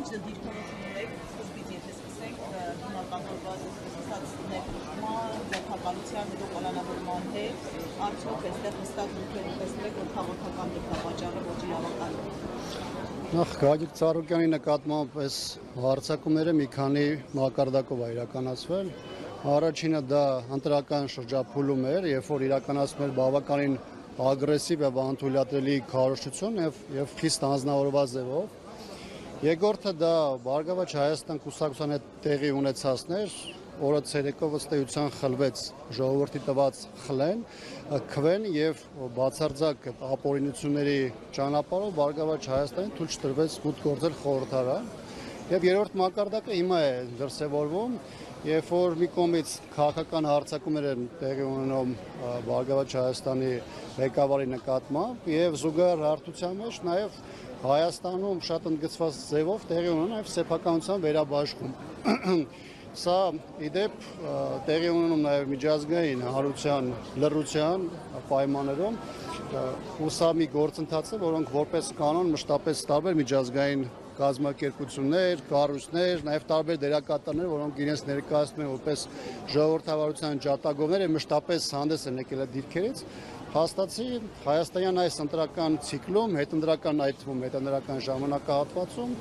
Ինչ դիրքորոշում եք, սկզբից եթե սկսենք հիմնականորված սկսած ներդրման, ձեռնարկության ու պլանավորման հետ, արդյոք այստեղ հստակ դուք տեսնեք, որ քաղաքական դրդապատճառը ոչ իրավական է։ Նախ Գագիկ Ծառուկյանի նկատմամբ այս հարձակումները մի քանի մակարդակով է իրականացվել։ Առաջինը դա ընտրական շրջափուլում էր, երբ որ իրականացվում էր բավականին ագրեսիվ եւ անթույլատրելի քարոզչություն եւ խիստ անձնավորված ձևով։ Երկրորդը դա Բարգավաճ Հայաստան կուսակցության հետ տեղի ունեցածն էր, որը ցերեկով ըստ էության խլվեց ժողովրդի տված քվեն եւ բացարձակ ապօրինությունների ճանապարհով Բարգավաճ Հայաստանին թույլ չտրվեց մուտք գործել խորհրդարան։ Եվ երրորդ մակարդակը հիմա է դրսևորվում, երբ որ մի կողմից քաղաքական հարձակումներ են տեղի ունենում Բարգավաճ Հայաստանի ղեկավարի նկատմամբ եւ զուգահեռ հարթության մեջ նաեւ Հայաստանում շատ ընդգծված ձևով տեղի ունեն նաեւ սեփականության վերաբաշխում։ Սա իդեպ տեղի ունենում նաև միջազգային հարության լռության պայմաններում ու սա մի գործընթաց է, որոնք որպես կանոն մշտապես տարբեր միջազգային կազմակերպություններ, կառույցներ, նաև տարբեր դերակատարներ, որոնք իրենց ներկայացնում են որպես ժողովրդավարության ջատագովներ եւ մշտապես հանդես են եկել այդ դիրքերից, հաստատի Հայաստանյան այս ընտրական ցիկլում, հետընտրական այդ թվում հետընտրական ժամանակահատվածում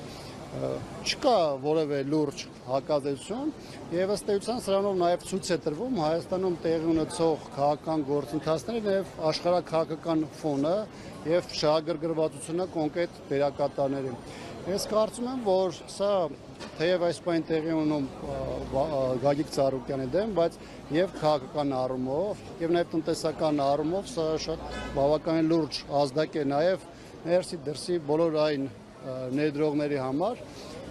չկա որևէ լուրջ հակազդեցություն եւ ըստ էության սրանով նաեւ ցույց է տրվում Հայաստանում տեղի ունեցող քաղաքական գործընթացները եւ աշխարհաքաղաքական ֆոնը եւ շահագրգռվածությունը կոնկրետ դերակատարների։ Ես կարծում եմ, որ սա թեև այս պայն տեղի ունում Գագիկ Ծառուկյանի դեմ, բայց եւ քաղաքական առումով եւ նաեւ տնտեսական առումով սա շատ բավականին լուրջ ազդակ է նաեւ ներսի դրսի բոլոր այն ներդրողների համար,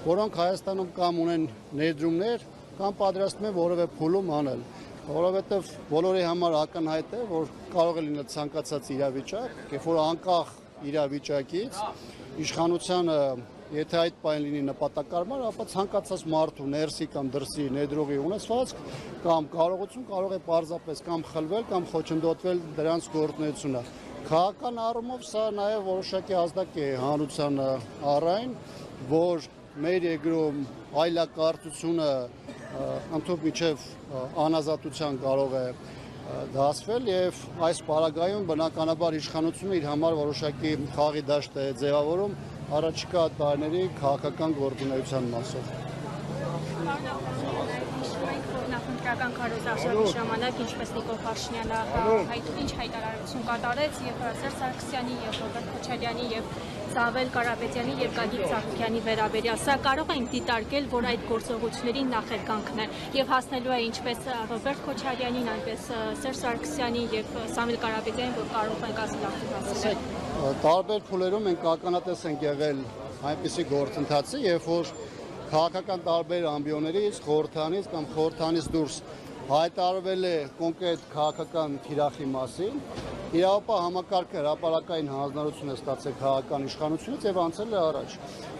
որոնք Հայաստանում կամ ունեն ներդրումներ, կամ պատրաստվում են որևէ փուլում անել, որովհետև բոլորի համար ակնհայտ է, որ կարող է լինել ցանկացած իրավիճակ, երբ որ անկախ իրավիճակից իշխանությանը, եթե այդ պայն լինի նպատակարար, ապա ցանկացած մարդու ներսի կամ դրսի ներդրողի ունեցվածք կամ կարողություն կարող է պարզապես կամ խլվել կամ խոչընդոտվել դրանց գործունեությունը։ Քաղաքական առումով սա նաև որոշակի ազդակ է հանրության առայն, որ մեր երկրում այլակարծությունը ընդհանուր միջև անազատության կարող է դասվել եւ այս պարագայում բնականաբար իշխանությունը իր համար որոշակի խաղի դաշտ է ձևավորում առաջիկա տարիների քաղաքական գործունեության մասով։ Նախընտրական քարոզարշավի ժամանակ ինչպես Նիկոլ Փաշինյանը ինչ հայտարարություն կատարեց եւ Սերժ Սարգսյանի եւ Ռոբերտ Քոչարյանի եւ Զավել Կարապետյանի եւ Գագիկ Ծառուկյանի վերաբերյալ սա կարող է դիտարկել, որ այդ գործողությունների նախերգանքն է եւ հասնելու է ինչպես Ռոբերտ Քոչարյանին, այնպես Սերժ Սարգսյանի եւ Զավել Կարապետյանին, որ կարող են կազմակերպել։ Տարբեր փուլերում ենք ականատես ենք եղել այնպիսի գործընթացի, երբ որ քաղաքական տարբեր ամբիոններից, խորհրդանից կամ խորհրդանից դուրս հայտարարվել է կոնկրետ քաղաքական թիրախի մասին, իրավապահ համակարգը հրապարակային հանձնարարություն է ստացել քաղաքական իշխանությունից եւ անցել է առաջ։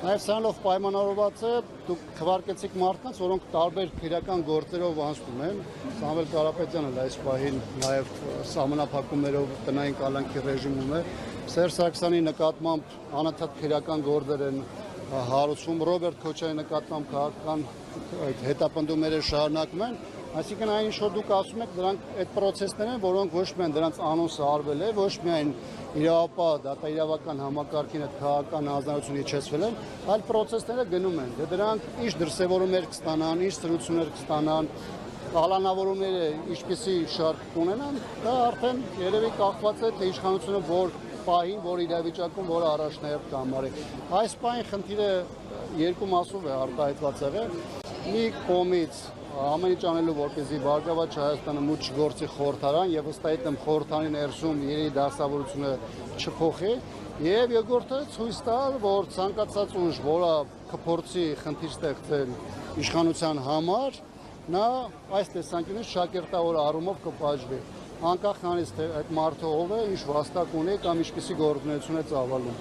Նաեւ սրանով պայմանավորված է դուք քվարկեցիք մարդկանց, որոնք տարբեր քրեական գործերով անցնում են, Զավել Կարապետյանը այս պահին նաեւ սահմանափակումներով տնային կալանքի ռեժիմում է, Սերժ Սարգսյանի նկատմամբ անընդհատ քրեական գործեր են հարուցվում, Ռոբերտ Քոչարյանի նկատմամբ քաղաքական հետապնդումները շարունակվում են, այսինքն այն ինչ որ դուք ասում եք, դրանք այդ process-ներ են, որոնք ոչ միայն դրանց անոնսը արվել է, ոչ միայն իրավապահ դատաիրավական համակարգին այդ քաղաքական հանձնարարությունը իջեցվել են, այլ process-ները գնում են։ Դե դրանք ինչ դրսևորումներ կստանան, ինչ սրություններ կստանան, կալանավորումները ինչպիսի շարք կունենան, դա արդեն երևի կախված է թե իշխանությունը որ պահին, որ իրավիճակում, որ առաջնահերթ կամարի։ Այս պահին խնդիրը երկու մասով է արտահայտված եղել։ Մի կողմից ամեն ինչ անելու, որպեսզի Բարգավաճ Հայաստանը մուտք չգործի խորհրդարան եւ ըստ այդմ խորհրդանի ներսում իրերի դասավորությունը չփոխի, եւ երկրորդը ցույց տալ, որ ցանկացած ուժ, որը կփորձի խնդիր ստեղծել իշխանության համար, նա այս տեսանկյունից շակերտավոր առումով կպաշտվի։ Անկախ նրանից թե այդ մարդը ով է, ինչ վաստակ ունի կամ ինչպիսի գործունեություն է ծավալում։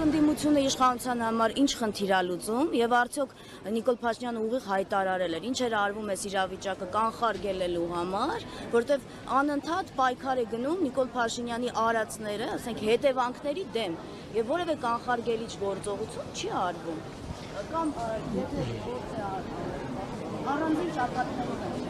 ընդդիմությունը իշխանության համար ինչ խնդիր է լուծում եւ արդյոք Նիկոլ Փաշինյանը ուղիղ հայտարարել էր ինչ էր արվում այս իրավիճակը կանխարգելելու համար, որտեվ անընդհատ պայքար է գնում Նիկոլ Փաշինյանի արածները, ասենք հետևանքների դեմ եւ որևէ կանխարգելիչ գործողություն չի արվում։ Կամ եթե գործ է առանձին ճակատներով են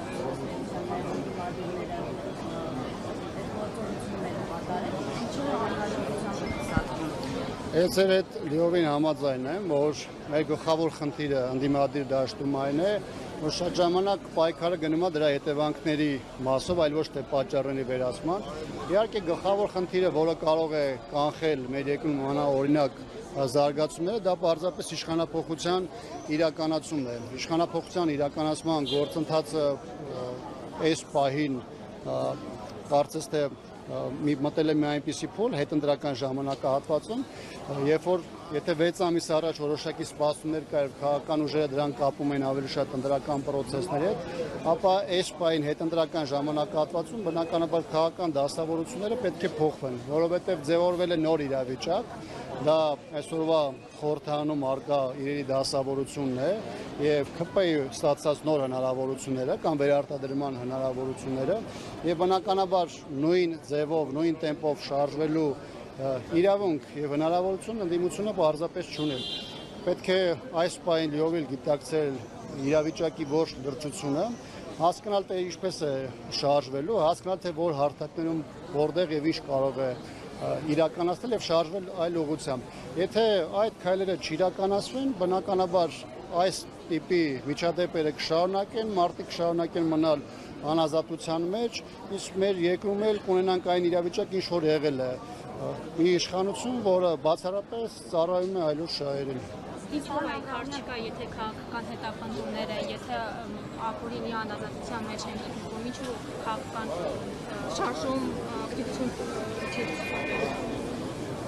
Ես այդ լիովին համաձայն եմ, որ մեր գլխավոր խնդիրը ընդդիմադիր դաշտում այն է, որ շատ ժամանակ պայքարը գնում է դրա հետևանքների մասով, այլ ոչ թե պատճառների վերացման։ Իհարկե գլխավոր խնդիրը, որը կարող է կանխել մեր երկրում օրինակ զարգացումները, դա պարզապես իշխանափոխության իրականացումն է։ Իշխանափոխության իրականացման գործընթացը այս պահին կարծես թե մտել է մի այնպիսի փուլ հետընտրական ժամանակահատվածում, երբ որ եթե 6 ամիս առաջ որոշակի սպասումներ կար, քաղաքական ուժերը դրան կապում են ավելի շատ ընտրական պրոցեսների հետ, ապա այս պահին հետընտրական ժամանակահատվածում բնականաբար քաղաքական դասավորությունները պետք է փոխվեն, որովհետև ձևավորվել է նոր իրավիճակ, դա այսօրվա խորհրդարանում արկա իրերի դասավորությունն է եւ ԿՊ-ի ստացած նոր հնարավորությունները կամ վերարտադրման հնարավորությունները եւ բնականաբար նույն ձևով, նույն տեմպով շարժվելու իրավունք եւ հնարավորություն ընդդիմությունը պարզապես չունի։ Պետք է այս պահին լիովին գիտակցել իրավիճակի ողջ լրջությունը, հասկանալ թե ինչպես է շարժվելու, հասկանալ թե որ հարթակներում որտեղ եւ ինչ կարող է իրականացնել եւ շարժվել այլ ուղղությամբ։ Եթե այդ քայլերը չիրականացվեն, բնականաբար այս տիպի միջադեպերը կշարունակեն, մարդիկ կշարունակեն մնալ անազատության մեջ, իսկ մեր երկրում էլ կունենանք այն իրավիճակ, ինչ որ եղել է, մի իշխանություն, որը բացառապես ծառայում է այլոց շահերին։ Իսկ պայքար չկա, եթե քաղաքական հետապնդումները, եթե ապօրինի անազատության մեջ են գտնվում, ինչու քաղաքական շարժում ակտիվություն չի ցուցաբերում։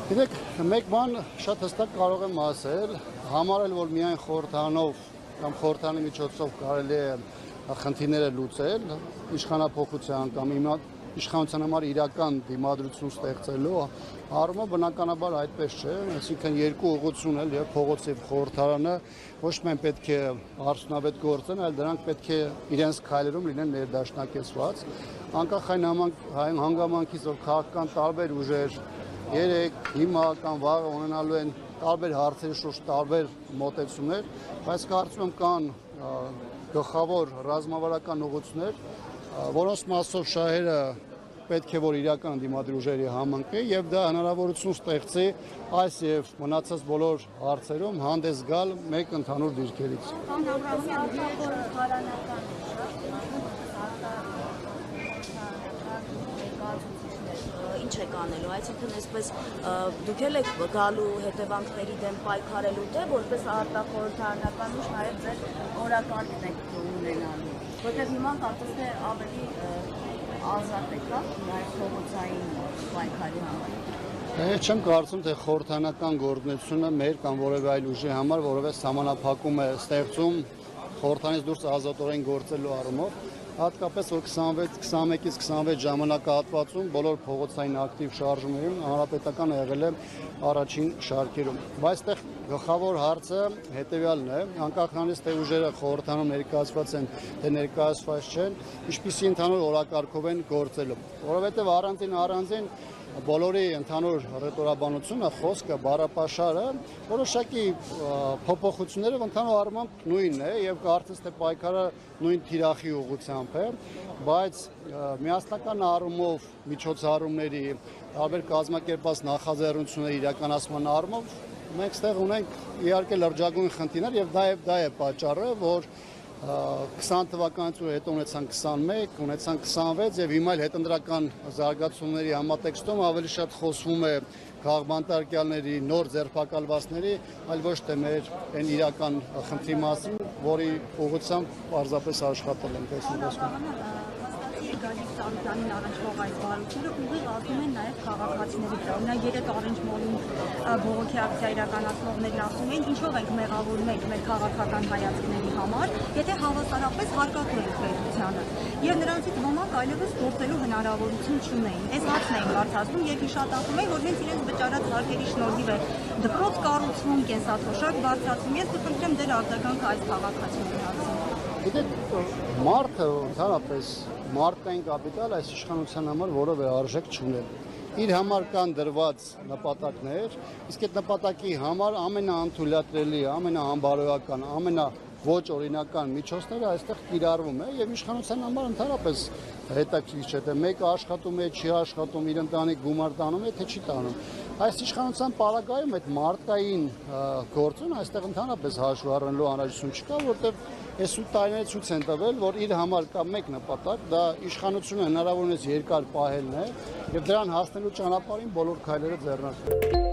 Գիտեք, մեկ բան շատ հստակ կարող եմ ասել, համարել, որ միայն խորհրդանով կամ խորհրդանի միջոցով կարելի է խնդիրները լուծել, իշխանափոխության կամ իշխանության համար իրական դիմադրություն ստեղծելու առումով բնականաբար այդպես չէ, այսինքն երկու ուղղություն էլ եւ փողոց եւ խորհրդարանը ոչ միայն պետք է արդյունավետ գործեն, այլ դրանք պետք է իրենց քայլերում լինեն ներդաշնակեցված, անկախ այն հանգամանքից, որ քաղաքական տարբեր ուժեր երեք, հիմա կամ վաղը ունենալու են տարբեր հարցերի շուրջ տարբեր մոտեցումներ, բայց կարծում եմ կան գլխավոր ռազմավարական ուղղություններ, որոնց մասով շահերը պետք է որ իրական դիմադրի ուժերի համընկնի եւ դա հնարավորություն ստեղծի այս եւ մնացած բոլոր հարցերում հանդես գալ մեկ ընդհանուր դիրքերից։ Ինչ եք անելու, այսինքն այսպես դուք էլ եք գալու հետևանքների դեմ պայքարելու թե որպես արտախորհրդարանական ուժ նաև ձեր օրակարգն եք ունենալու, որտեղ հիմա կարծես թե ավելի ազատ եք, հա, նաև փողոցային պայքարի համար։ Ես չեմ կարծում, թե խորհրդարանական գործունեությունը մեր կամ որևէ այլ ուժի համար որևէ սահմանափակում է ստեղծում խորհրդանից դուրս ազատորեն գործելու առումով, հատկապես որ 21-ից 26 ժամանակահատվածում բոլոր փողոցային ակտիվ շարժումներում հանրապետականը եղել է առաջին շարքերում։ Բայց այդտեղ գլխավոր հարցը հետևյալն է, անկախ նրանից թե ուժերը խորհրդանում ներկայացված են, թե ներկայացված չեն, ինչպիսի ընդհանուր օրակարգով են գործելու։ Որովհետև առանձին բոլորի ընդհանուր ռետորաբանությունը, խոսքը, բառապաշարը որոշակի փոփոխությունները ընդհանուր առմամբ նույնն է եւ կարծես թե պայքարը նույն թիրախի ուղղությամբ է, բայց միասնական առումով միջոցառումների, տարբեր կազմակերպված նախաձեռնությունների իրականացման առումով մենք ստեղ ունենք իհարկե լրջագույն խնդիրներ եւ դա է պատճառը, որ 20 թվականից հետո ունեցան 21, ունեցան 26 եւ հիմա էլ հետընտրական զարգացումների համատեքստում ավելի շատ խոսվում է քաղաքբանտարկյալների, նոր ձերբակալվածների, այլ ոչ թե մեր այն իրական խնդրի մասին, որի ուղղությամբ պարզապես աշխատել ենք այս ընթացքում։ Գալիս Սարուկյանին առնչվող այս բարությունները ուղիղ ասում են նաև քաղաքացիների վրա։ Օրինակ երեք Օրենջմոլում բողոքի ակցիա իրականացնողներն ասում են, ինչով ենք մեղավորում ենք մեր քաղաքական հայացքների համար, եթե հավասարապես հարկադրել ենք պետությանը։ Եվ նրանցից ոմանք այլևս գործելու հնարավորություն չունեին։ Այս հարցն էին բարձրացնում եւ հիշատակում են, որ հենց իրենց վճարած հարկերի շնորհիվ է դպրոց կառուցվում, կենսաթոշակ բարձրացում։ Ես կխնդրեմ ձեր արձագանքը այս քաղաքացիների հարցին։ Գիտեք, մարդը ընդհանրապես մարդկային կապիտալ այս իշխանության համար որևէ արժեք չուներ։ Իր համար կան դրված նպատակներ, իսկ այդ նպատակի համար ամենաանթույլատրելի, ամենահամբարոյական, ոչ օրինական միջոցները այստեղ կիրառվում է եւ իշխանության համար ընդհանրապես հետաքրքիր չէ թե մեկը աշխատում է, չի աշխատում, իր ընտանիք գումար տանում է, թե չի տանում։ Այս իշխանության պարագայում այդ մարդկային գործուն այստեղ ընդհանրապես հաշվի առնելու անհրաժեշտություն չկա, որտեղ այս 8 տարիները ցույց են տվել, որ իր համար կա մեկ նպատակ, դա իշխանությունը հնարավորինս երկար պահելն է եւ դրան հասնելու ճանապարհին բոլոր քայլերը ձեռնարկել։